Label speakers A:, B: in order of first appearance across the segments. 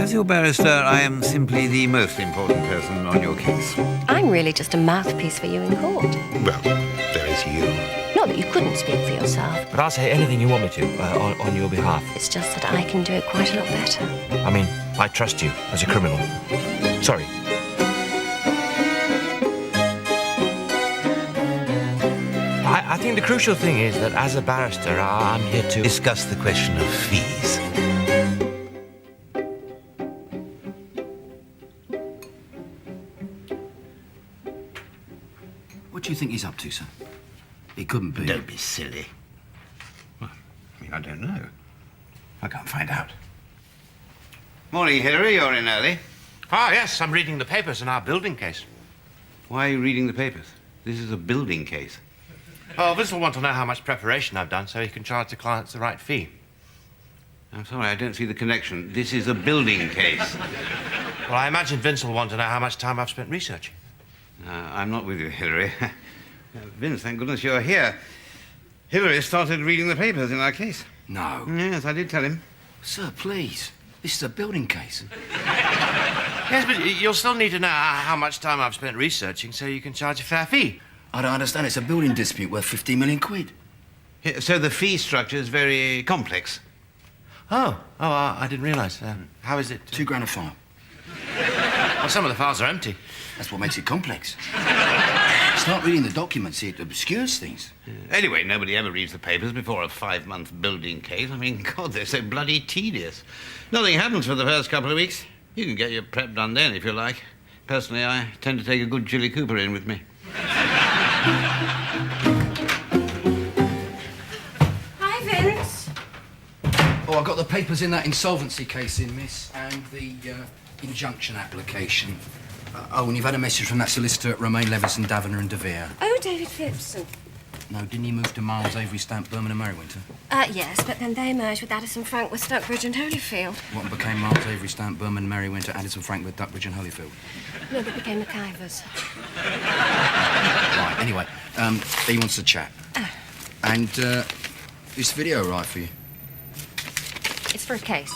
A: As your barrister, I am simply the most important person on your case.
B: I'm really just a mouthpiece for you in court.
A: Well, there is you.
B: Not that you couldn't speak for yourself.
C: But I'll say anything you want me to on your behalf.
B: It's just that I can do it quite a lot better.
C: I mean, I trust you as a criminal. Sorry. I think the crucial thing is that as a barrister, I'm here to
A: Discuss the question of fees.
D: What do you think he's up to, sir? He couldn't be.
A: Don't be silly. Well, I mean, I don't know. I'll go and find out. Morning, Hilary. You're in early.
C: Ah, yes, I'm reading the papers in our building case.
A: Why are you reading the papers? This is a building case.
C: Oh, Vince will want to know how much preparation I've done so he can charge the clients the right fee.
A: I'm sorry, I don't see the connection. This is a building case.
C: Well, I imagine Vince will want to know how much time I've spent researching.
A: I'm not with you, Hilary. Vince, thank goodness you're here. Hilary started reading the papers in our case.
D: No.
A: Yes, I did tell him.
D: Sir, please. This is a building case.
C: Yes, but you'll still need to know how much time I've spent researching so you can charge a fair fee.
D: I don't understand. It's a building dispute worth 15 million quid.
A: Yeah, so the fee structure is very complex.
C: I didn't realise. How is it?
D: £2 grand a file.
C: Well, some of the files are empty.
D: That's what makes it complex. Start reading the documents, it obscures things.
A: Anyway, nobody ever reads the papers before a 5-month building case. I mean, God, they're so bloody tedious. Nothing happens for the first couple of weeks. You can get your prep done then if you like. Personally, I tend to take a good Chili Cooper in with me.
B: Hi, Vince.
D: Oh, I've got the papers in that insolvency case in, miss, and the injunction application. And you've had a message from that solicitor at Romain Leveson, Davenor and De Vere.
B: Oh, David Phipson.
D: No, didn't he move to Miles, Avery, Stamp, Berman and Merrywinter?
B: Yes, but then they merged with Addison, Frankworth, Stockbridge and Holyfield.
D: What became Miles, Avery, Stamp, Berman, Merrywinter, Addison, Frankworth, Duckbridge and Holyfield?
B: No, they became McIvers.
D: Right, anyway, he wants to chat. And, this video right for you?
B: It's for a case.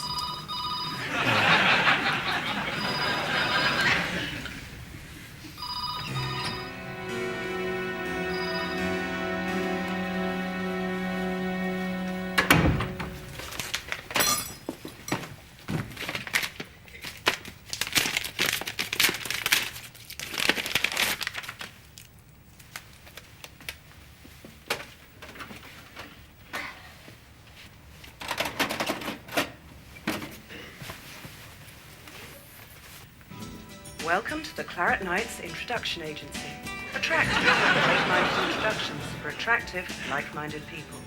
E: Welcome to the Claret Knights Introduction Agency. Attractive, like-minded introductions for attractive, like-minded people.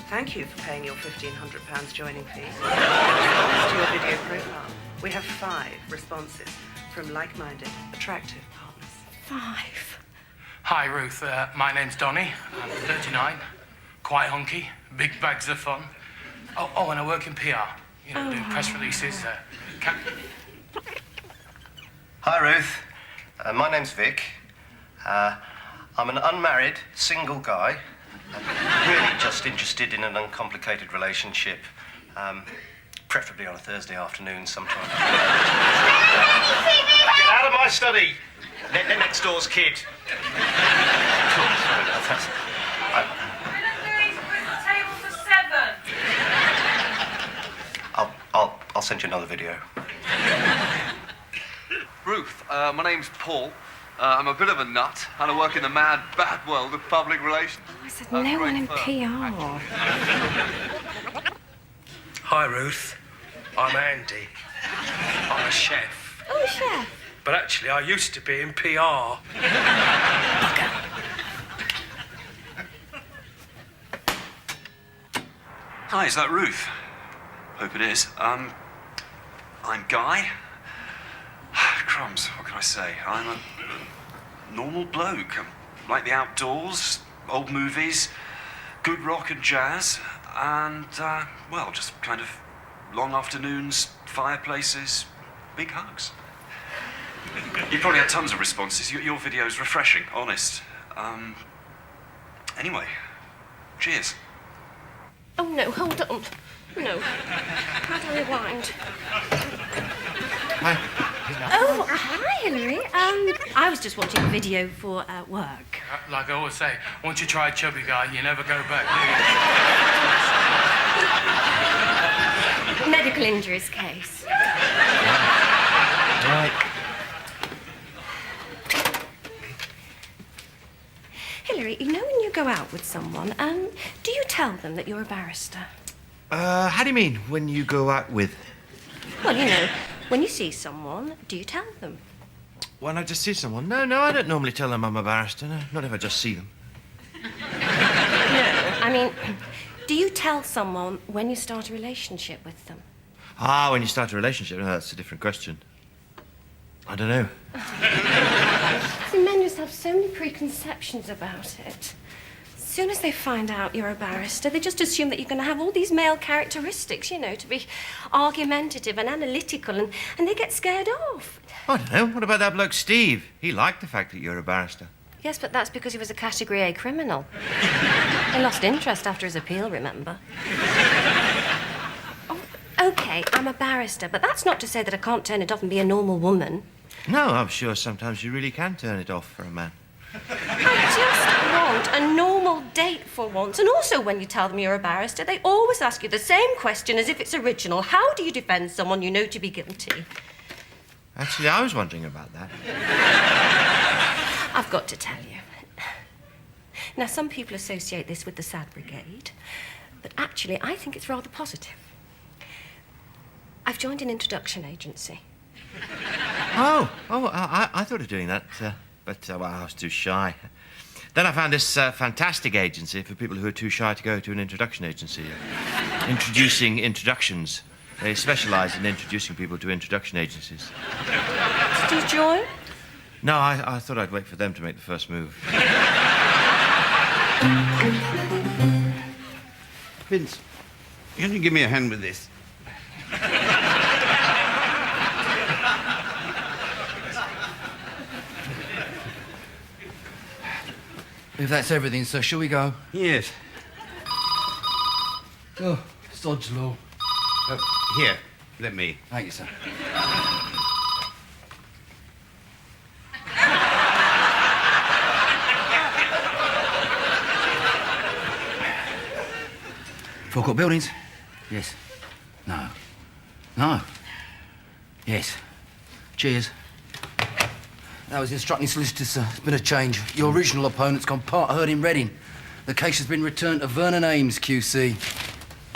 E: Thank you for paying your £1,500 joining fee. In response to your video profile, we have 5 responses from like-minded, attractive partners.
B: 5.
F: Hi, Ruth. My name's Donny. I'm 39. Quite hunky. Big bags of fun. Oh, and I work in PR. You know, do press releases.
G: Hi, Ruth. My name's Vic. I'm an unmarried, single guy. I'm really just interested in an uncomplicated relationship, preferably on a Thursday afternoon sometime. Get out of my study! Next door's kid. Sorry about that. I'll send you another video.
H: Ruth, my name's Paul. I'm a bit of a nut, and I work in the mad, bad world of public relations.
B: I said no one in PR.
F: Hi, Ruth. I'm Andy. I'm a chef.
B: Oh, chef.
F: But actually, I used to be in PR.
H: Hi, is that Ruth? Hope it is. I'm Guy. Crumbs, what can I say? I'm a normal bloke. I like the outdoors, old movies, good rock and jazz, and, well, just kind of long afternoons, fireplaces, big hugs. You probably had tons of responses. Your video's refreshing, honest. Anyway, cheers.
B: Oh, no, hold on. No. How do I rewind? I was just watching a video for work.
F: Like I always say, once you try a chubby guy, you never go back, do you?
B: Medical injuries case.
C: Right.
B: Hilary, you know when you go out with someone, do you tell them that you're a barrister?
C: How do you mean, when you go out with?
B: Well, you know, when you see someone, do you tell them?
C: When I just see someone? No, I don't normally tell them I'm a barrister. No, not if I just see them.
B: No, I mean, do you tell someone when you start a relationship with them?
C: Ah, when you start a relationship? No, that's a different question. I don't know.
B: See, men just have so many preconceptions about it. As soon as they find out you're a barrister, they just assume that you're going to have all these male characteristics, you know, to be argumentative and analytical, and they get scared off.
C: I don't know. What about that bloke Steve? He liked the fact that you're a barrister.
B: Yes, but that's because he was a Category A criminal. He lost interest after his appeal, remember? Oh, OK, I'm a barrister, but that's not to say that I can't turn it off and be a normal woman.
C: No, I'm sure sometimes you really can turn it off for a man.
B: I just want a normal date for once. And also, when you tell them you're a barrister, they always ask you the same question as if it's original. How do you defend someone you know to be guilty?
C: Actually, I was wondering about that.
B: I've got to tell you. Now, some people associate this with the Sad Brigade, but actually, I think it's rather positive. I've joined an introduction agency.
C: I thought of doing that, but well, I was too shy. Then I found this fantastic agency for people who are too shy to go to an introduction agency. Introducing introductions. They specialise in introducing people to introduction agencies.
B: Did you join?
C: No, I thought I'd wait for them to make the first move.
A: Vince, can you give me a hand with this?
D: If that's everything, sir, shall we go?
A: Yes.
D: Oh, sod's law.
A: Here, let me.
D: Thank you, sir. Forecourt buildings? Yes. No. No. Yes. Cheers. That was instructing solicitors, sir. It's been a change. Your original opponent's gone part heard in Reading. The case has been returned to Vernon Ames, QC.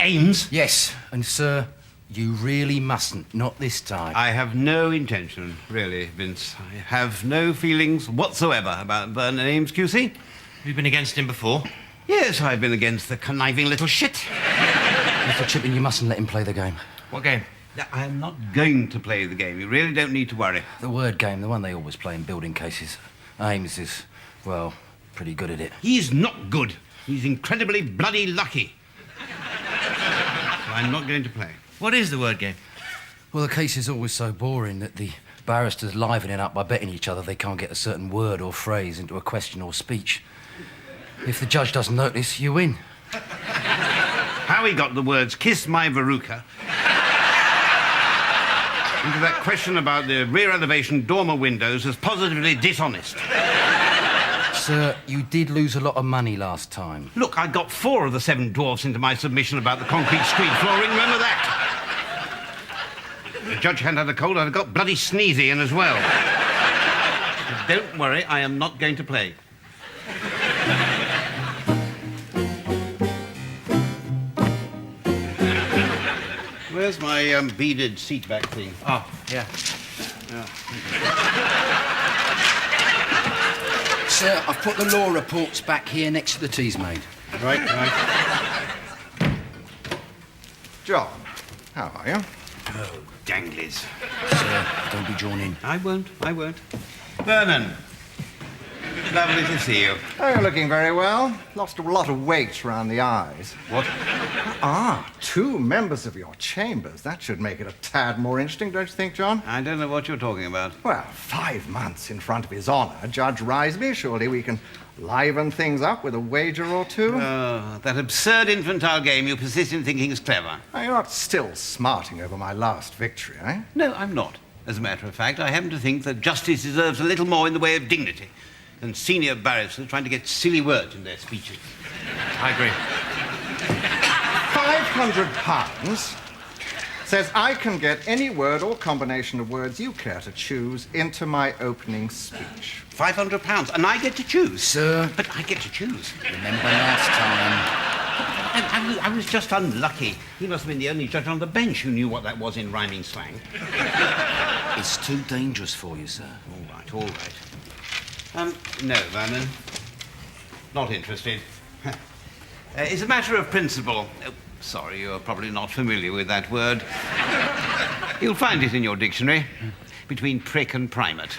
A: Ames?
D: Yes. And, sir, you really mustn't. Not this time.
A: I have no intention, really, Vince. I have no feelings whatsoever about Vernon Ames, QC.
C: Have you been against him before?
A: Yes, I've been against the conniving little shit.
D: Mr. Chipping, you mustn't let him play the game.
C: What game?
A: I am not going to play the game. You really don't need to worry.
D: The word game, the one they always play in building cases. Ames is, well, pretty good at it.
A: He's not good. He's incredibly bloody lucky. So I'm not going to play.
C: What is the word game?
D: Well, the case is always so boring that the barristers liven it up by betting each other they can't get a certain word or phrase into a question or speech. If the judge doesn't notice, you win.
A: How he got the words "kiss my Veruca" into that question about the rear elevation dormer windows is positively dishonest.
D: Sir, you did lose a lot of money last time.
A: Look, I got 4 of the 7 dwarfs into my submission about the concrete street flooring. Remember that? The judge hadn't had a cold. I'd got bloody sneezy in as well. But don't worry, I am not going to play. Where's my beaded seat back thing?
C: Oh, yeah.
D: Sir, I've put the law reports back here next to the tea's made.
A: Right.
I: John, how are you?
A: Oh, danglies.
D: Sir, don't be drawn in.
A: I won't. Vernon. Lovely to see you.
I: Oh, you're looking very well. Lost a lot of weight around the eyes.
A: What?
I: 2 members of your chambers. That should make it a tad more interesting, don't you think, John?
A: I don't know what you're talking about.
I: Well, 5 months in front of His Honour, Judge Riseby. Surely we can liven things up with a wager or 2.
A: Oh, that absurd infantile game you persist in thinking is clever.
I: Oh, you're not still smarting over my last victory, eh?
A: No, I'm not. As a matter of fact, I happen to think that justice deserves a little more in the way of dignity than senior barristers trying to get silly words in their speeches.
C: I agree.
I: £500 says I can get any word or combination of words you care to choose into my opening speech.
A: £500, and I get to choose.
D: Sir.
A: But I get to choose.
D: Remember last time.
A: I was just unlucky. He must have been the only judge on the bench who knew what that was in rhyming slang.
D: It's too dangerous for you, sir.
A: All right. No, Vernon. Not interested. It's a matter of principle. Oh, sorry, you're probably not familiar with that word. You'll find it in your dictionary, between prick and primate.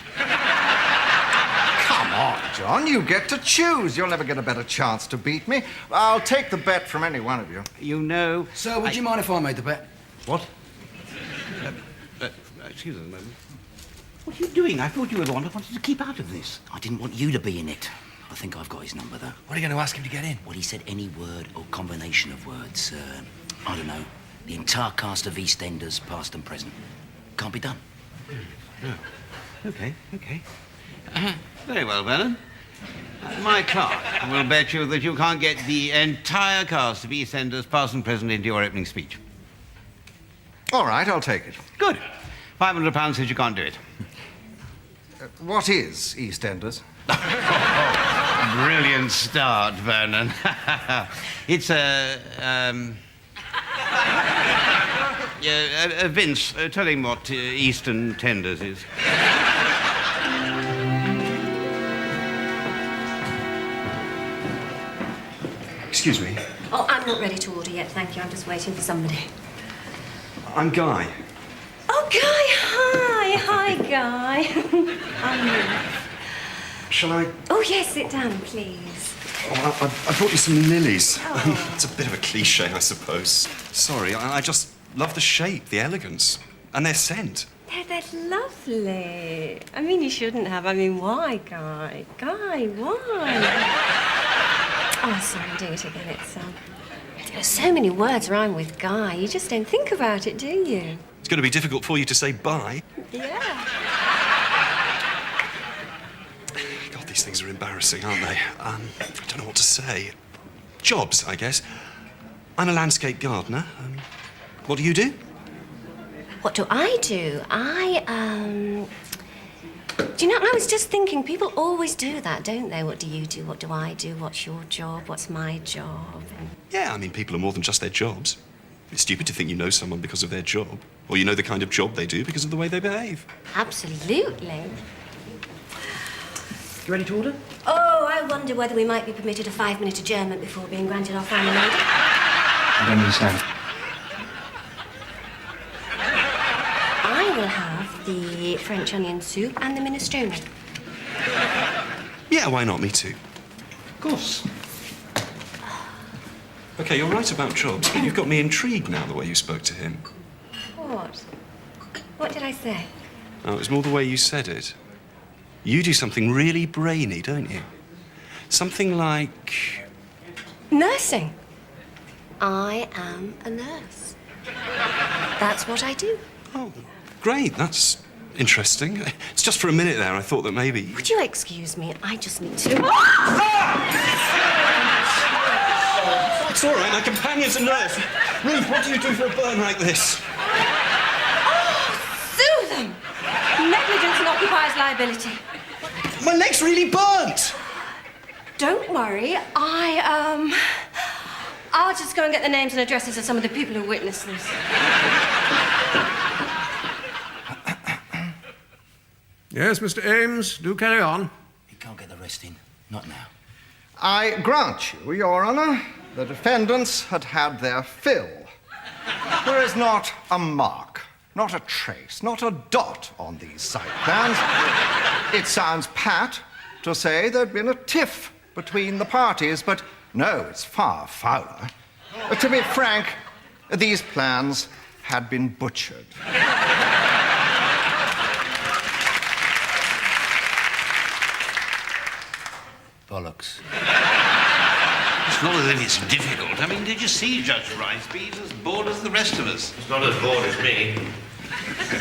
I: Come on, John, you get to choose. You'll never get a better chance to beat me. I'll take the bet from any one of you.
A: You know...
D: Sir, would you mind if I made the bet?
A: What? Excuse me a moment. What are you doing? I thought you were the one who wanted to keep out of this.
D: I didn't want you to be in it. I think I've got his number, though.
J: What are you going to ask him to get in?
D: Well, he said any word or combination of words. I don't know. The entire cast of EastEnders, past and present. Can't be done.
A: Oh. Okay. Very well, Vernon. My clerk will bet you that you can't get the entire cast of EastEnders, past and present, into your opening speech.
I: All right, I'll take it.
A: Good. £500 says you can't do it.
I: What is EastEnders?
A: Brilliant start, Vernon. It's Vince, tell him what Eastern Tenders is.
H: Excuse me.
B: Oh, I'm not ready to order yet, thank you. I'm just waiting for somebody.
H: I'm Guy.
B: Oh, Guy, hi. Hi, Guy. I'm Ruth.
H: Shall I...
B: Oh, yes, sit down, please.
H: Oh, I brought you some lilies.
B: Oh.
H: It's a bit of a cliche, I suppose. Sorry, I just love the shape, the elegance, and their scent.
B: They're lovely. I mean, you shouldn't have. I mean, why, Guy? Guy, why? Oh, sorry, I'm doing it again. It's, there's so many words rhyme with Guy. You just don't think about it, do you?
H: It's going to be difficult for you to say bye.
B: Yeah.
H: God, these things are embarrassing, aren't they? I don't know what to say. Jobs, I guess. I'm a landscape gardener. What do you do?
B: What do? Do you know, I was just thinking, people always do that, don't they? What do you do? What do I do? What's your job? What's my job?
H: Yeah, I mean, people are more than just their jobs. It's stupid to think you know someone because of their job, or you know the kind of job they do because of the way they behave.
B: Absolutely.
J: You ready to order?
B: Oh, I wonder whether we might be permitted a 5-minute adjournment before being granted our final order.
J: I don't understand.
B: I will have the French onion soup and the minestrone.
H: Yeah, why not? Me too.
J: Of course.
H: OK, you're right about jobs, but you've got me intrigued now, the way you spoke to him.
B: What? What did I say?
H: Oh, it was more the way you said it. You do something really brainy, don't you? Something like...
B: Nursing. I am a nurse. That's what I do.
H: Oh, great. That's interesting. It's just for a minute there. I thought that maybe...
B: Would you excuse me? I just need to...
H: It's all right. My companion's a nurse. Ruth, what do you do for a burn like this?
B: Sue them! Negligence and occupiers liability.
H: My leg's really burnt.
B: Don't worry. I'll just go and get the names and addresses of some of the people who witnessed this.
K: Yes, Mr. Ames, do carry on.
D: You can't get the rest in. Not now.
I: I grant you, Your Honour, the defendants had had their fill. There is not a mark, not a trace, not a dot on these site plans. It sounds pat to say there'd been a tiff between the parties, but no, it's far fouler. To be frank, these plans had been butchered.
D: Bollocks.
A: It's not as if it's difficult. I mean, did you see Judge Rice? He's as bored as the rest of us.
C: It's not as bored as me.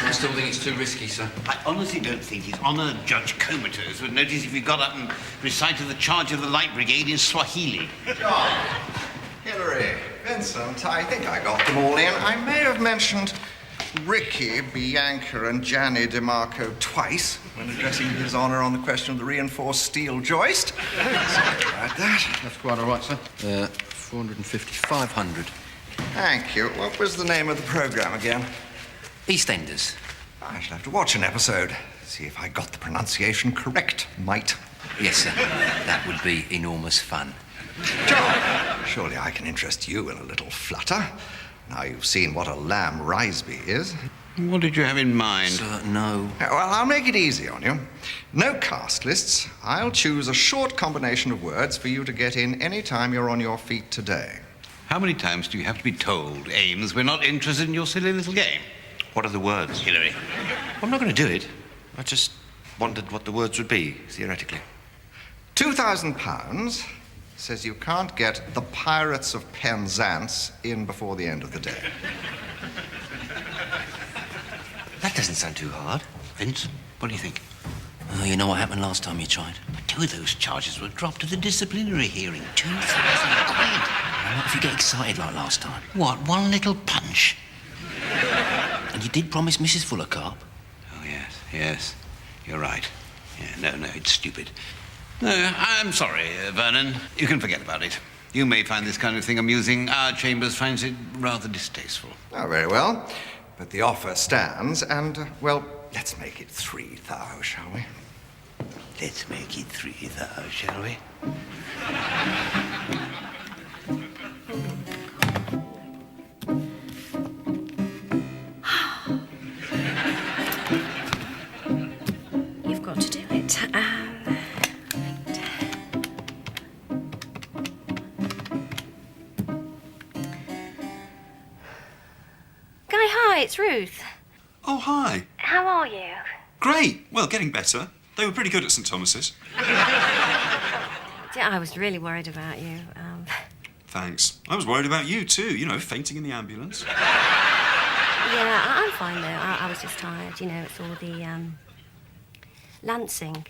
D: I still think it's too risky, sir.
A: I honestly don't think His Honour Judge Comatose would notice if you got up and recited the charge of the Light Brigade in Swahili.
I: John, Hilary, Vincent, I think I got them all in. I may have mentioned Ricky, Bianca, and Gianni DeMarco twice when addressing His Honour on the question of the reinforced steel joist. Sorry about that.
D: That's quite all right, sir. 450, 500.
I: Thank you. What was the name of the programme again?
D: EastEnders.
I: I shall have to watch an episode, see if I got the pronunciation correct, mate.
D: Yes, sir. That would be enormous fun.
I: John, surely I can interest you in a little flutter. Now you've seen what a lamb Riseby is.
A: What did you have in mind?
D: Sir, no.
I: Well, I'll make it easy on you. No cast lists. I'll choose a short combination of words for you to get in any time you're on your feet today.
A: How many times do you have to be told, Ames, we're not interested in your silly little game?
C: What are the words?
A: Hilary.
C: I'm not going to do it. I just wondered what the words would be, theoretically.
I: £2,000 says you can't get the Pirates of Penzance in before the end of the day.
C: That doesn't sound too hard.
A: Vince, what do you think?
D: Oh, you know what happened last time you tried?
A: 2 of those charges were dropped at the disciplinary hearing. 2,000 quid.
D: What if you get excited like last time?
A: What, one little punch?
D: And you did promise Mrs. Fullercarp?
A: Oh, yes. You're right. Yeah, no, it's stupid. No, I'm sorry, Vernon. You can forget about it. You may find this kind of thing amusing. Our Chambers finds it rather distasteful.
I: Oh, very well. But the offer stands, and, well, let's make it 3,000, shall we?
A: Let's make it 3,000, shall we?
B: You've got to do it. Guy, hi, it's Ruth.
H: Oh, hi.
B: How are you?
H: Great. Well, getting better. They were pretty good at St. Thomas's.
B: Yeah, I was really worried about you.
H: Thanks. I was worried about you, too. You know, fainting in the ambulance.
B: Yeah, I'm fine, though. I was just tired. You know, it's all the, lancing.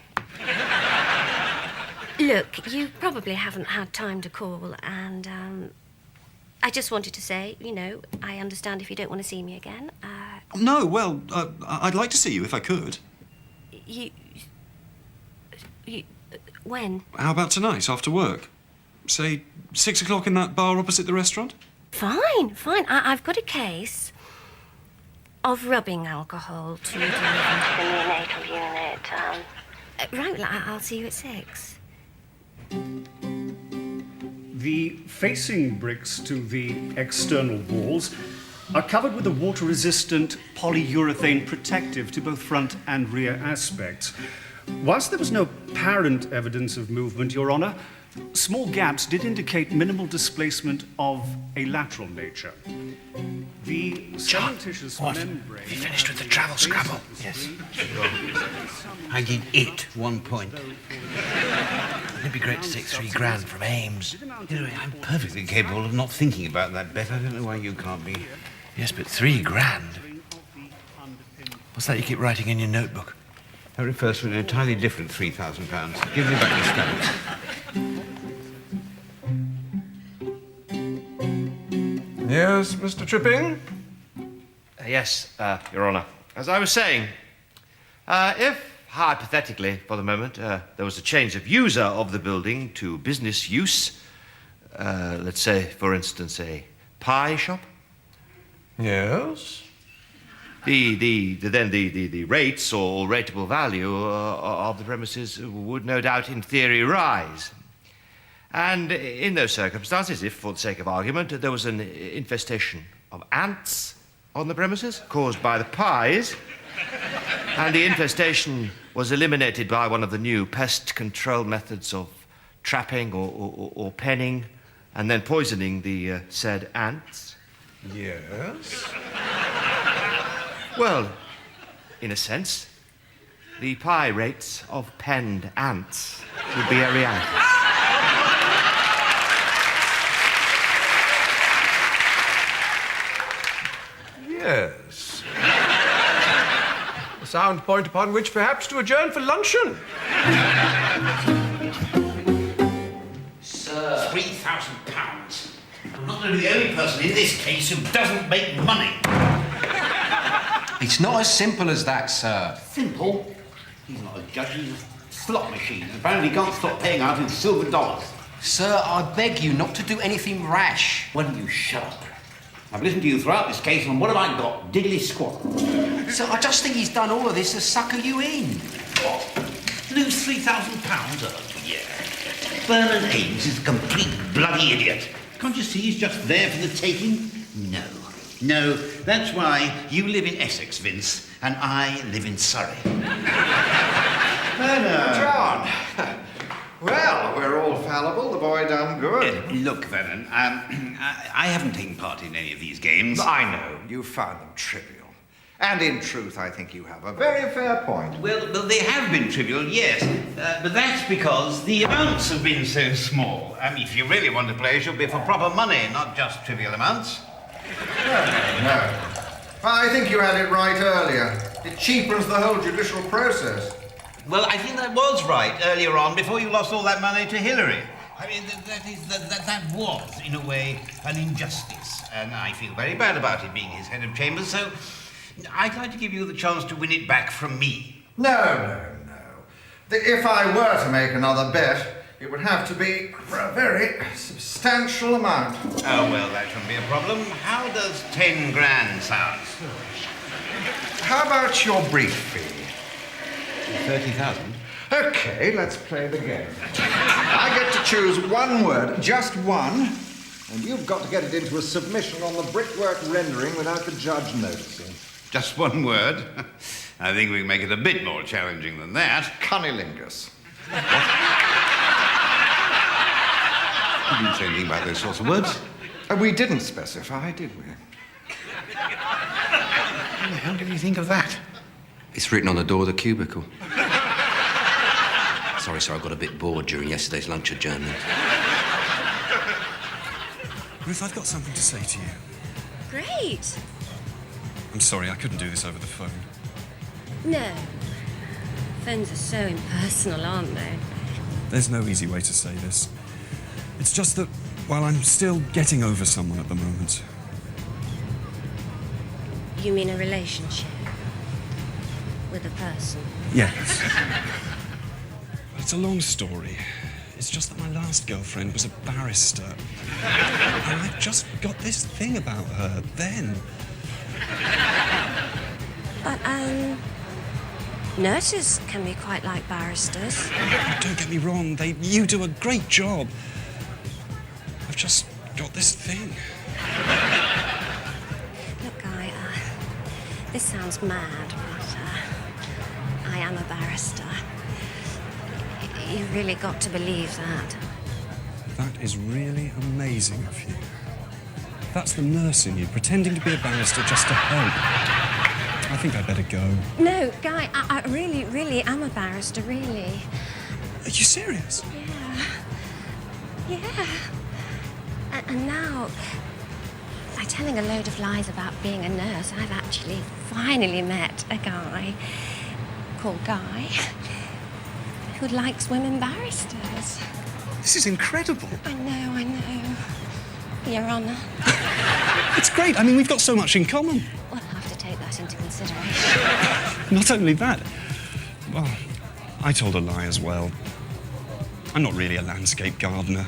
B: Look, you probably haven't had time to call, and, I just wanted to say, you know, I understand if you don't want to see me again.
H: No, well, I'd like to see you if I could.
B: You... when?
H: How about tonight, after work? Say, 6 o'clock in that bar opposite the restaurant?
B: Fine. I've got a case of rubbing alcohol to the neonatal unit. Right, well, I'll see you at 6.
L: The facing bricks to the external walls are covered with a water-resistant polyurethane protective to both front and rear aspects. Whilst there was no apparent evidence of movement, Your Honour, small gaps did indicate minimal displacement of a lateral nature. The cementitious membrane...
A: Have you finished with the travel scrabble?
C: Yes.
A: I did it 1 point.
C: It'd be great to take $3,000 from Ames.
A: You know, I'm perfectly capable of not thinking about that bet. I don't know why you can't be.
C: Yes, but $3,000? What's that you keep writing in your notebook?
A: That refers to an entirely different £3,000. Give me back the stamp.
I: Yes, Mr. Tripping?
C: Yes, Your Honour. As I was saying, if, hypothetically, for the moment, there was a change of user of the building to business use, let's say, for instance, a pie shop.
I: Yes.
C: The rates or rateable value of the premises would no doubt, in theory, rise. And in those circumstances, if, for the sake of argument, there was an infestation of ants on the premises caused by the pies, and the infestation was eliminated by one of the new pest control methods of trapping or penning and then poisoning the said ants.
I: Yes.
C: Well, in a sense, the pie rates of penned ants would be a reality.
I: Yes.
K: sound point upon which perhaps to adjourn for luncheon.
A: Sir. £3,000. I'm not going to be the only person in this case who doesn't make money.
D: It's not as simple as that, sir.
A: Simple? He's not a judge, he's a slot machine. Apparently he can't stop paying out in silver dollars.
D: Sir, I beg you not to do anything rash.
A: Why don't you shut up? I've listened to you throughout this case, and what have I got? Diddly squat.
D: Sir, I just think he's done all of this to sucker you in.
A: What? Lose £3,000? Oh, yeah. Vernon Ames is a complete bloody idiot. Can't you see he's just there for the taking? No, that's why you live in Essex, Vince, and I live in Surrey.
I: John. Well, we're all fallible. The boy done good.
A: Look, Vernon, I haven't taken part in any of these games.
I: I know. You found them trivial. And in truth, I think you have a very fair point.
A: Well, they have been trivial, yes. But that's because the amounts have been so small. I mean, if you really want to play, it should be for proper money, not just trivial amounts.
I: No. I think you had it right earlier. It cheapens the whole judicial process.
A: Well, I think that was right earlier on, before you lost all that money to Hillary. I mean, that was, in a way, an injustice. And I feel very bad about it, being his head of chambers, so I'd like to give you the chance to win it back from me.
I: No. If I were to make another bet, it would have to be for a very substantial amount.
A: Oh, well, that shouldn't be a problem. How does 10 grand sound?
I: How about your brief fee?
A: 30,000?
I: Okay, let's play the game. I get to choose one word, just one, and you've got to get it into a submission on the brickwork rendering without the judge noticing.
A: Just one word? I think we can make it a bit more challenging than that.
I: Cunnilingus.
A: You didn't say anything about those sorts of words.
I: We didn't specify, did we?
A: How the hell did you think of that?
D: It's written on the door of the cubicle. Sorry, sir, I got a bit bored during yesterday's lunch adjournment.
H: Ruth, I've got something to say to you.
B: Great.
H: I'm sorry, I couldn't do this over the phone.
B: No. Phones are so impersonal, aren't they?
H: There's no easy way to say this. It's just that, well, I'm still getting over someone at the moment.
B: You mean a relationship? With a person?
H: Yes. It's a long story. It's just that my last girlfriend was a barrister. And I just got this thing about her then.
B: But, nurses can be quite like barristers.
H: Don't get me wrong, you do a great job. I've just got this thing.
B: Look, Guy, this sounds mad, but I am a barrister. You've really got to believe that.
H: That is really amazing of you. That's the nurse in you, pretending to be a barrister just to help. I think I'd better go.
B: No, Guy, I really am a barrister, really.
H: Are you serious?
B: Yeah. And now, by telling a load of lies about being a nurse, I've actually finally met a guy called Guy who likes women barristers.
H: This is incredible.
B: I know. Your Honour.
H: It's great. I mean, we've got so much in common.
B: We'll have to take that into consideration.
H: Not only that, well, I told a lie as well. I'm not really a landscape gardener.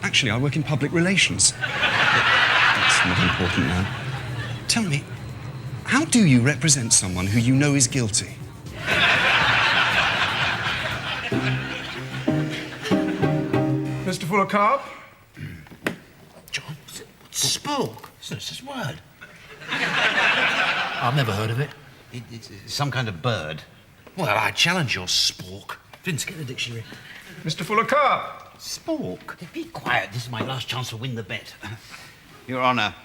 H: Actually, I work in public relations. That's not important now. Tell me, how do you represent someone who you know is guilty?
K: Mr. Fuller-Carp?
D: John, spook? It's such a word. I've never heard of it.
A: It's some kind of bird.
D: Well, I challenge your spork. Vince, get the dictionary.
K: Mr. Fuller-Carp?
A: Spork? Be quiet. This is my last chance to win the bet. Your Honour,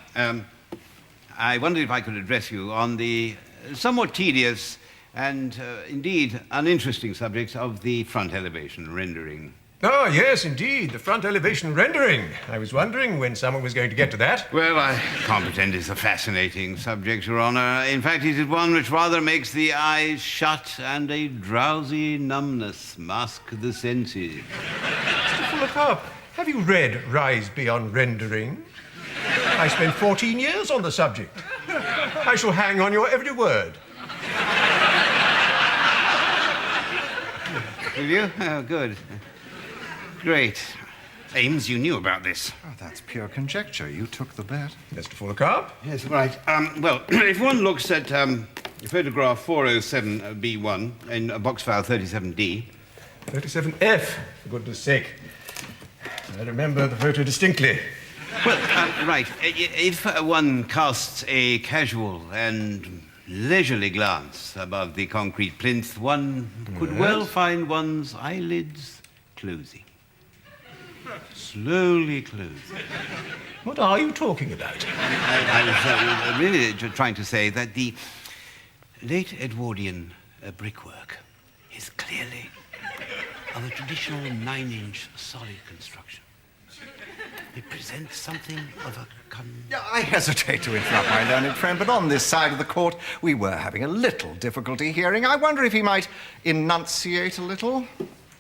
A: I wondered if I could address you on the somewhat tedious and, indeed, uninteresting subjects of the front elevation rendering.
K: Ah, yes, indeed. The front elevation rendering. I was wondering when someone was going to get to that.
A: Well, I can't pretend it's a fascinating subject, Your Honour. In fact, it is one which rather makes the eyes shut and a drowsy numbness mask the senses.
K: Mr. Fuller, have you read Rise Beyond Rendering? I spent 14 years on the subject. I shall hang on your every word.
A: Will you? Oh, good. Great. Ames, you knew about this.
I: Oh, that's pure conjecture. You took the bet.
K: Mr. Fuller?
A: Yes, right. Well, if one looks at photograph 407B1 in box file 37D...
K: 37F, for goodness sake. I remember the photo distinctly.
A: Well, right. If one casts a casual and leisurely glance above the concrete plinth, one could well find one's eyelids closing. Slowly closing.
K: What are you talking about?
A: I was really trying to say that the late Edwardian brickwork is clearly of a traditional 9-inch solid construction. It presents something of a
I: I hesitate to interrupt my learned friend, but on this side of the court, we were having a little difficulty hearing. I wonder if he might enunciate a little.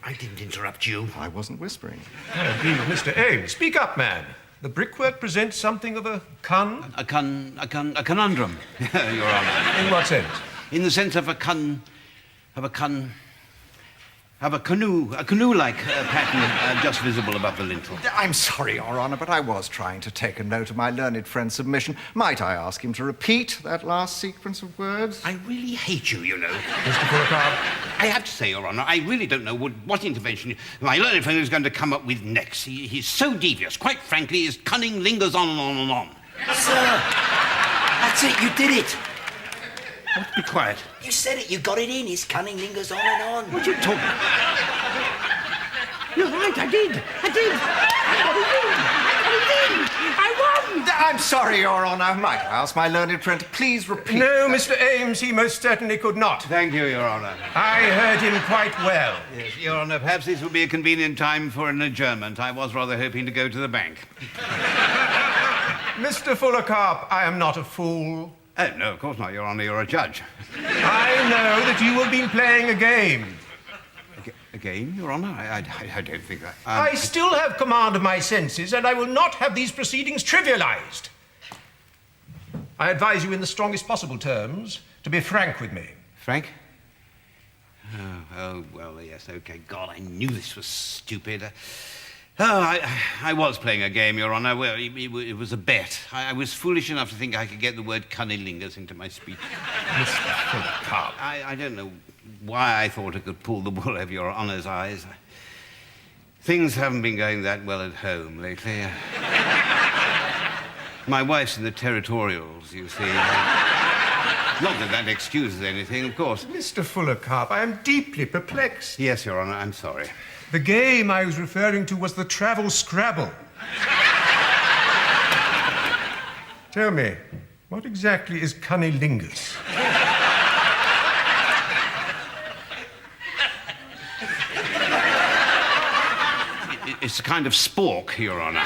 A: I didn't interrupt you.
I: I wasn't whispering.
K: I agree with Mr. Ames. Speak up, man. The brickwork presents something of a
A: A conundrum, Your Honour.
K: In what sense?
A: In the sense of a canoe-like pattern just visible above the lintel.
I: I'm sorry, Your Honour, but I was trying to take a note of my learned friend's submission. Might I ask him to repeat that last sequence of words?
A: I really hate you, you know.
K: Mr. Fuller?
A: I have to say, Your Honour, I really don't know what intervention my learned friend is going to come up with next. He's so devious. Quite frankly, his cunning lingers on and on and on.
D: Sir, that's it, you did it.
A: Be quiet.
D: You said it, you got it in. His cunning lingers on and on.
A: What are you talking about? You're right, I did. I won!
I: I'm sorry, Your Honour. Might I ask my learned friend to please repeat?
K: No,
I: that?
K: Mr. Ames, he most certainly could not.
A: Thank you, Your Honour.
K: I heard him quite well.
A: Yes, Your Honour, perhaps this would be a convenient time for an adjournment. I was rather hoping to go to the bank.
K: Mr. Fuller, I am not a fool.
A: Oh, no, of course not, Your Honour. You're a judge.
K: I know that you have been playing a game.
A: A game, Your Honour? I don't think that...
K: I still have command of my senses, and I will not have these proceedings trivialized. I advise you in the strongest possible terms to be frank with me.
A: Frank? Oh, well, yes, OK. God, I knew this was stupid. I was playing a game, Your Honour. Well, it was a bet. I was foolish enough to think I could get the word cunnilingus into my speech.
K: Mr. Fuller.
A: I don't know why I thought I could pull the wool over Your Honour's eyes. Things haven't been going that well at home lately. My wife's in the territorials, you see. Not that that excuses anything, of course.
K: Mr. Fuller, I am deeply perplexed.
A: Yes, Your Honour, I'm sorry.
K: The game I was referring to was the travel Scrabble. Tell me, what exactly is cunnilingus?
A: It's a kind of spork, Your Honour.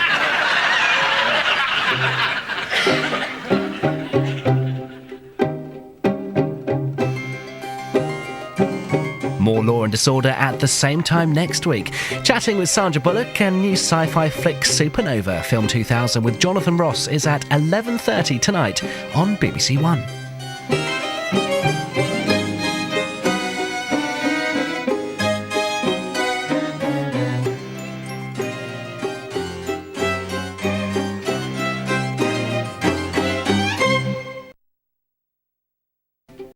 M: More Law and Disorder at the same time next week. Chatting with Sandra Bullock and new sci-fi flick Supernova, film 2000 with Jonathan Ross, is at 11:30 tonight on BBC One.